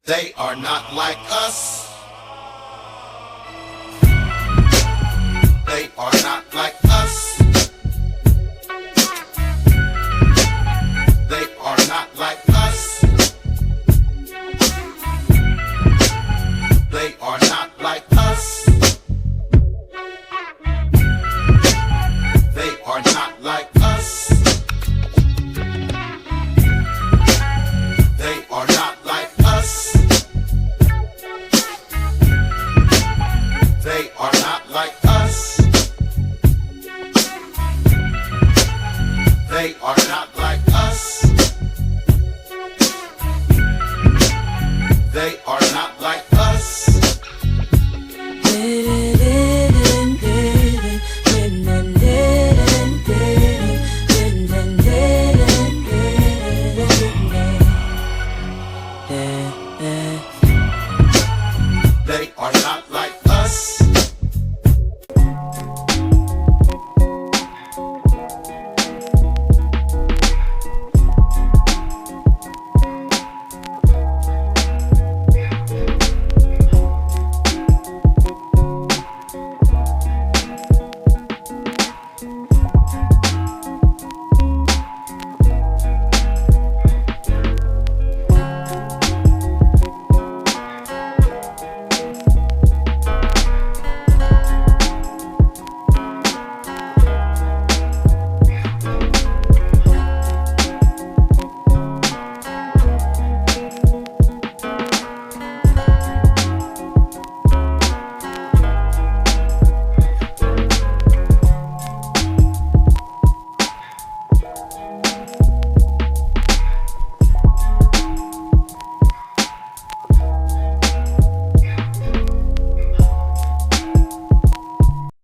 They are not like us. They are not like us. They are not like us. They are not like us. They are not like us. They are not like us. They are not like us. They are not like us. They are not like us. They are not like us.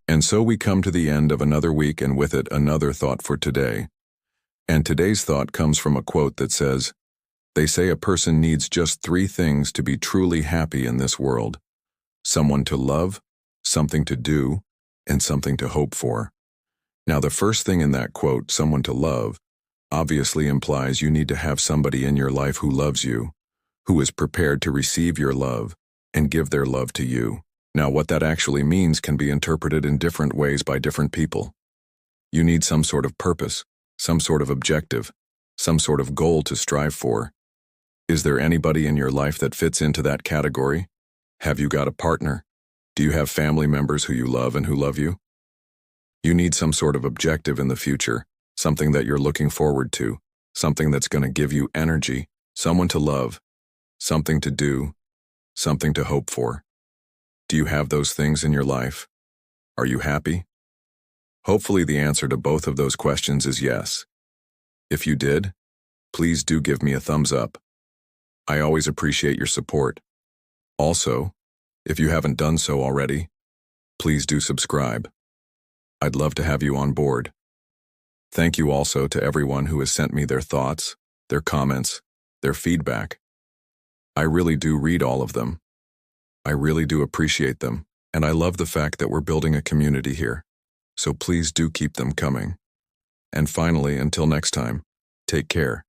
And so we come to the end of another week, and with it another thought for today. And today's thought comes from a quote that says, "They say a person needs just 3 things to be truly happy in this world: someone to love, something to do, and something to hope for." Now, the first thing in that quote, someone to love, obviously implies you need to have somebody in your life who loves you, who is prepared to receive your love and give their love to you. Now, what that actually means can be interpreted in different ways by different people. You need some sort of purpose, some sort of objective, some sort of goal to strive for. Is there anybody in your life that fits into that category? Have you got a partner? Do you have family members who you love and who love you? You need some sort of objective in the future, something that you're looking forward to, something that's going to give you energy, someone to love, something to do, something to hope for. Do you have those things in your life? Are you happy? Hopefully the answer to both of those questions is yes. If you did, please do give me a thumbs up. I always appreciate your support. Also, if you haven't done so already, please do subscribe. I'd love to have you on board. Thank you also to everyone who has sent me their thoughts, their comments, their feedback. I really do read all of them. I really do appreciate them, and I love the fact that we're building a community here. So please do keep them coming. And finally, until next time, take care.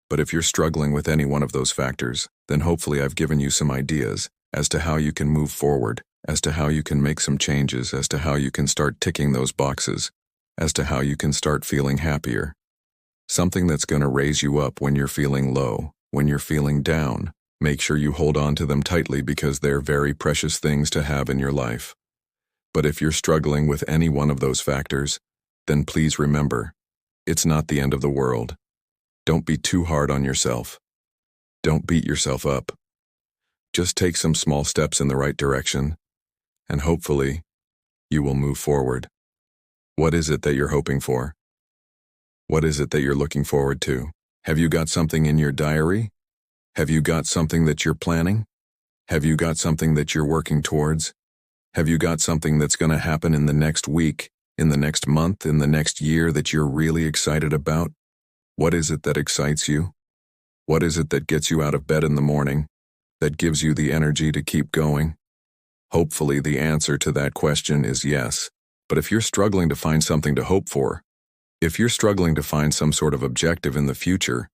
But if you're struggling with any one of those factors, then hopefully I've given you some ideas as to how you can move forward, as to how you can make some changes, as to how you can start ticking those boxes, as to how you can start feeling happier. Something that's going to raise you up when you're feeling low, when you're feeling down. Make sure you hold on to them tightly because they're very precious things to have in your life. But if you're struggling with any one of those factors, then please remember, it's not the end of the world. Don't be too hard on yourself. Don't beat yourself up. Just take some small steps in the right direction, and hopefully, you will move forward. What is it that you're hoping for? What is it that you're looking forward to? Have you got something in your diary? Have you got something that you're planning? Have you got something that you're working towards? Have you got something that's going to happen in the next week, in the next month, in the next year that you're really excited about? What is it that excites you? What is it that gets you out of bed in the morning, that gives you the energy to keep going? Hopefully the answer to that question is yes. But if you're struggling to find something to hope for, if you're struggling to find some sort of objective in the future,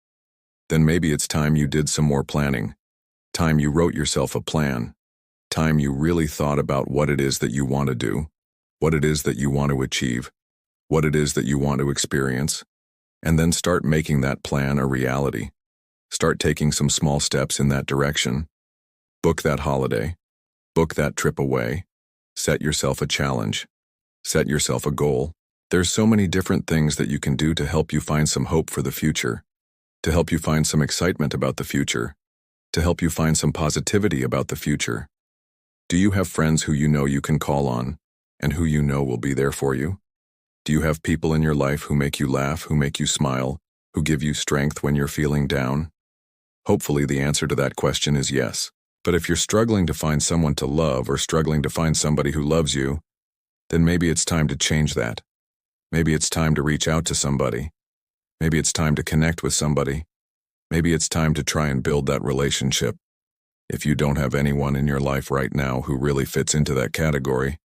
then maybe it's time you did some more planning. Time you wrote yourself a plan. Time you really thought about what it is that you want to do, what it is that you want to achieve, what it is that you want to experience, and then start making that plan a reality. Start taking some small steps in that direction. Book that holiday. Book that trip away. Set yourself a challenge. Set yourself a goal. There's so many different things that you can do to help you find some hope for the future, to help you find some excitement about the future, to help you find some positivity about the future. Do you have friends who you know you can call on, and who you know will be there for you? Do you have people in your life who make you laugh, who make you smile, who give you strength when you're feeling down? Hopefully the answer to that question is yes. But if you're struggling to find someone to love or struggling to find somebody who loves you, then maybe it's time to change that. Maybe it's time to reach out to somebody. Maybe it's time to connect with somebody. Maybe it's time to try and build that relationship. If you don't have anyone in your life right now who really fits into that category,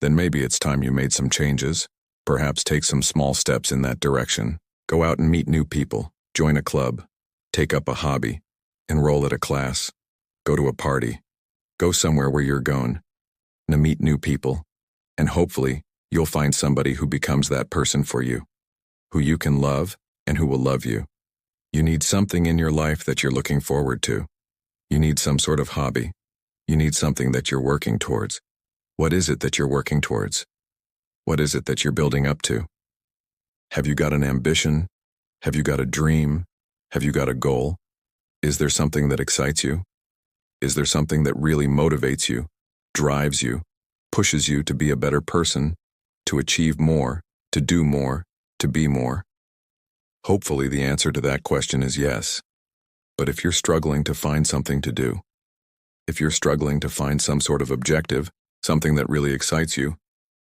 then maybe it's time you made some changes. Perhaps take some small steps in that direction. Go out and meet new people. Join a club. Take up a hobby. Enroll at a class. Go to a party. Go somewhere where you're going. And meet new people. And hopefully, you'll find somebody who becomes that person for you, who you can love and who will love you. You need something in your life that you're looking forward to. You need some sort of hobby. You need something that you're working towards. What is it that you're working towards? What is it that you're building up to? Have you got an ambition? Have you got a dream? Have you got a goal? Is there something that excites you? Is there something that really motivates you, drives you, pushes you to be a better person, to achieve more, to do more, to be more? Hopefully the answer to that question is yes. But if you're struggling to find something to do, if you're struggling to find some sort of objective, something that really excites you,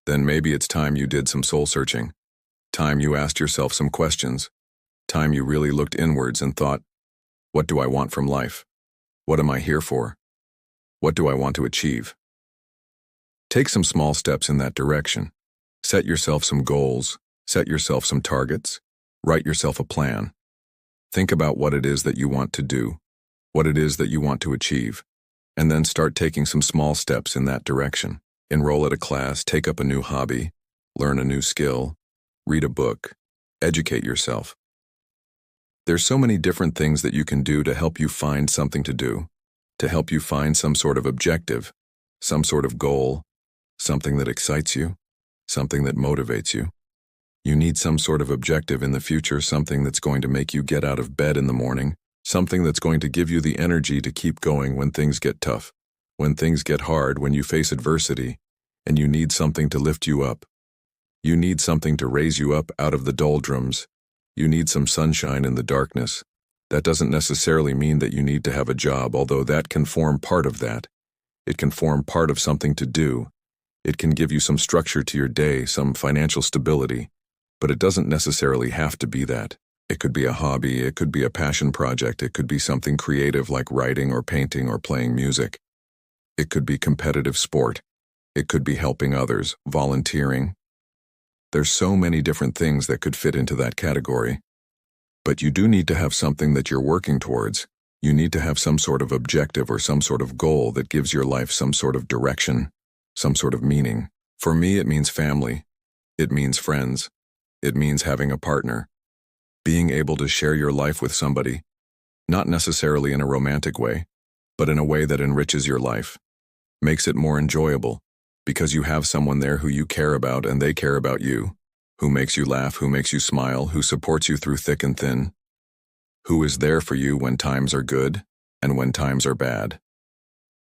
then maybe it's time you did some soul searching. Time you asked yourself some questions. Time you really looked inwards and thought, what do I want from life? What am I here for? What do I want to achieve? Take some small steps in that direction. Set yourself some goals. Set yourself some targets. Write yourself a plan. Think about what it is that you want to do, what it is that you want to achieve, and then start taking some small steps in that direction. Enroll at a class, take up a new hobby, learn a new skill, read a book, educate yourself. There's so many different things that you can do to help you find something to do, to help you find some sort of objective, some sort of goal, something that excites you, something that motivates you. You need some sort of objective in the future, something that's going to make you get out of bed in the morning, something that's going to give you the energy to keep going when things get tough, when things get hard, when you face adversity, and you need something to lift you up. You need something to raise you up out of the doldrums. You need some sunshine in the darkness. That doesn't necessarily mean that you need to have a job, although that can form part of that. It can form part of something to do. It can give you some structure to your day, some financial stability. But it doesn't necessarily have to be that. It could be a hobby, it could be a passion project, it could be something creative like writing or painting or playing music. It could be competitive sport. It could be helping others, volunteering. There's so many different things that could fit into that category. But you do need to have something that you're working towards. You need to have some sort of objective or some sort of goal that gives your life some sort of direction, some sort of meaning. For me, it means family. It means friends. It means having a partner, being able to share your life with somebody, not necessarily in a romantic way, but in a way that enriches your life, makes it more enjoyable, because you have someone there who you care about and they care about you, who makes you laugh, who makes you smile, who supports you through thick and thin, who is there for you when times are good and when times are bad.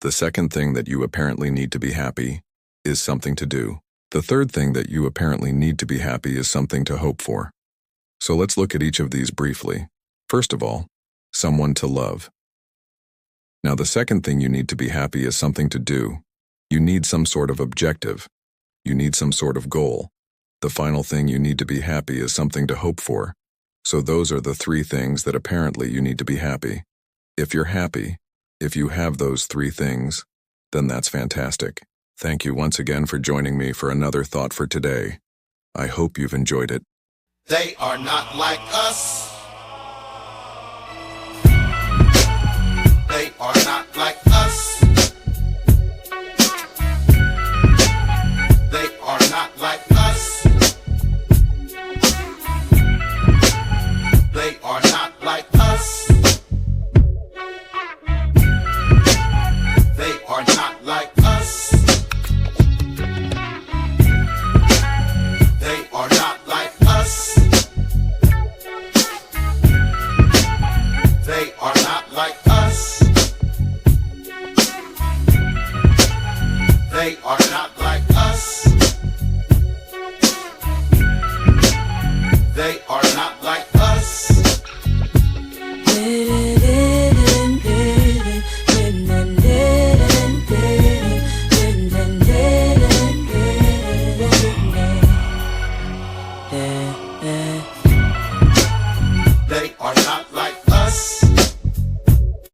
The second thing that you apparently need to be happy is something to do. The third thing that you apparently need to be happy is something to hope for. So let's look at each of these briefly. First of all, someone to love. Now the second thing you need to be happy is something to do. You need some sort of objective. You need some sort of goal. The final thing you need to be happy is something to hope for. So those are the three things that apparently you need to be happy. If you're happy, if you have those three things, then that's fantastic. Thank you once again for joining me for another Thought for Today. I hope you've enjoyed it. They are not like us.